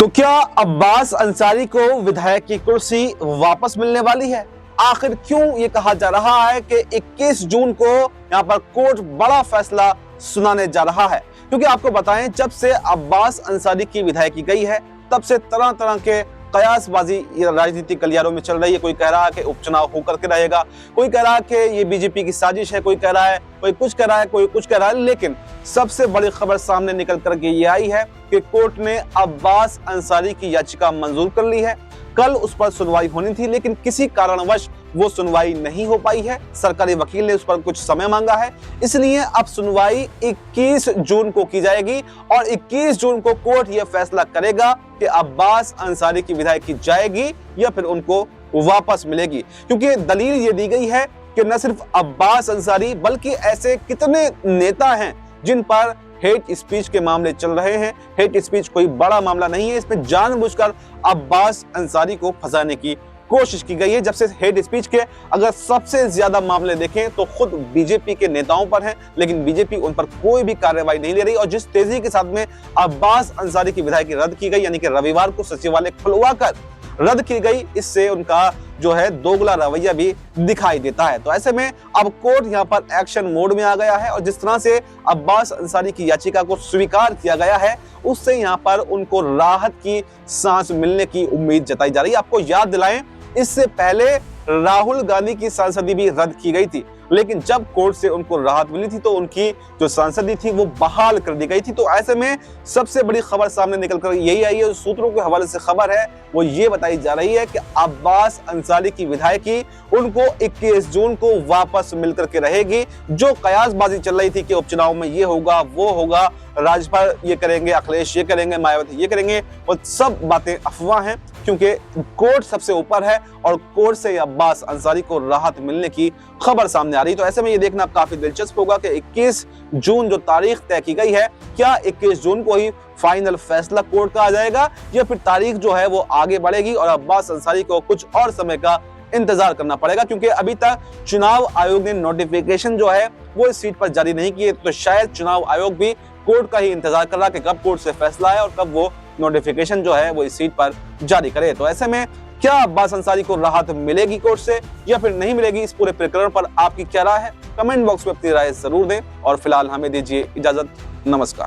तो क्या अब्बास अंसारी को विधायक की कुर्सी वापस मिलने वाली है? आखिर क्यों ये कहा जा रहा है कि 21 जून को यहाँ पर कोर्ट बड़ा फैसला सुनाने जा रहा है? क्योंकि आपको बताएं, जब से अब्बास अंसारी की विधायकी गई है तब से तरह तरह के कयासबाजी राजनीतिक गलियारों में चल रही है। कोई कह रहा है कि उपचुनाव होकर के रहेगा, कोई कह रहा है कि ये बीजेपी की साजिश है, कोई कह रहा है, कोई कुछ कह रहा है, कोई कुछ कह रहा है। लेकिन सबसे बड़ी खबर सामने निकल करके ये आई है कि कोर्ट ने अब्बास अंसारी की याचिका मंजूर कर ली है। कल उस पर सुनवाई होनी थी, लेकिन किसी कारणवश वो सुनवाई नहीं हो पाई है। सरकारी वकील ने उस पर कुछ समय मांगा है, इसलिए अब सुनवाई 21 जून को की जाएगी और 21 जून को कोर्ट यह फैसला करेगा कि अब्बास अंसारी की विधायकी जाएगी या फिर उनको वापस मिलेगी। क्योंकि दलील ये दी गई है कि न सिर्फ अब्बास अंसारी बल्कि ऐसे कितने नेता हैं जिन पर हेट स्पीच के मामले चल रहे हैं। हेट स्पीच कोई बड़ा मामला नहीं है, इसमें जानबूझकर अब्बास अंसारी को फंसाने की कोशिश की गई है। जब से हेट स्पीच के अगर सबसे ज्यादा मामले देखें तो खुद बीजेपी के नेताओं पर हैं, लेकिन बीजेपी उन पर कोई भी कार्रवाई नहीं ले रही। और जिस तेजी के साथ में अब्बास अंसारी की विधायकी रद्द की गई, यानी कि रविवार को सचिवालय खुलवाकर रद्द की गई, इससे उनका जो है दोगला रवैया भी दिखाई देता है। तो ऐसे में अब कोर्ट यहाँ पर एक्शन मोड में आ गया है और जिस तरह से अब्बास अंसारी की याचिका को स्वीकार किया गया है, उससे यहाँ पर उनको राहत की सांस मिलने की उम्मीद जताई जा रही है। आपको याद दिलाएं, इससे पहले राहुल गांधी की सांसदी भी रद्द की गई थी, लेकिन जब कोर्ट से उनको राहत मिली थी तो उनकी जो सांसदी थी वो बहाल कर दी गई थी। तो ऐसे में सबसे बड़ी खबर सामने निकल कर यही आई है, सूत्रों के हवाले से खबर है, वो ये बताई जा रही है कि अब्बास अंसारी की विधायकी उनको 21 जून को वापस मिलकर के रहेगी। जो कयासबाजी चल रही थी कि उपचुनाव में ये होगा, वो होगा, राज्यपाल ये करेंगे, अखिलेश ये करेंगे, मायावती ये करेंगे, वो सब बातें अफवाह हैं, क्योंकि कोर्ट सबसे ऊपर है और कोर्ट से अब्बास अंसारी को राहत मिलने की खबर सामने आ रही है। तो ऐसे में ये देखना काफी दिलचस्प होगा कि 21 जून जो तारीख तय की गई है, क्या 21 जून को ही फाइनल फैसला कोर्ट का आ जाएगा या फिर तारीख जो है वो आगे बढ़ेगी और अब्बास अंसारी को कुछ और समय का इंतजार करना पड़ेगा। क्योंकि अभी तक चुनाव आयोग ने नोटिफिकेशन जो है वो इस सीट पर जारी नहीं किए, तो शायद चुनाव आयोग भी कोर्ट का ही इंतजार कर रहा है कि कब कोर्ट से फैसला आए और कब वो नोटिफिकेशन जो है वो इस सीट पर जारी करे। तो ऐसे में क्या अब्बास अंसारी को राहत मिलेगी कोर्ट से या फिर नहीं मिलेगी, इस पूरे प्रकरण पर आपकी क्या राय है? कमेंट बॉक्स में अपनी राय जरूर दें और फिलहाल हमें दीजिए इजाजत। नमस्कार।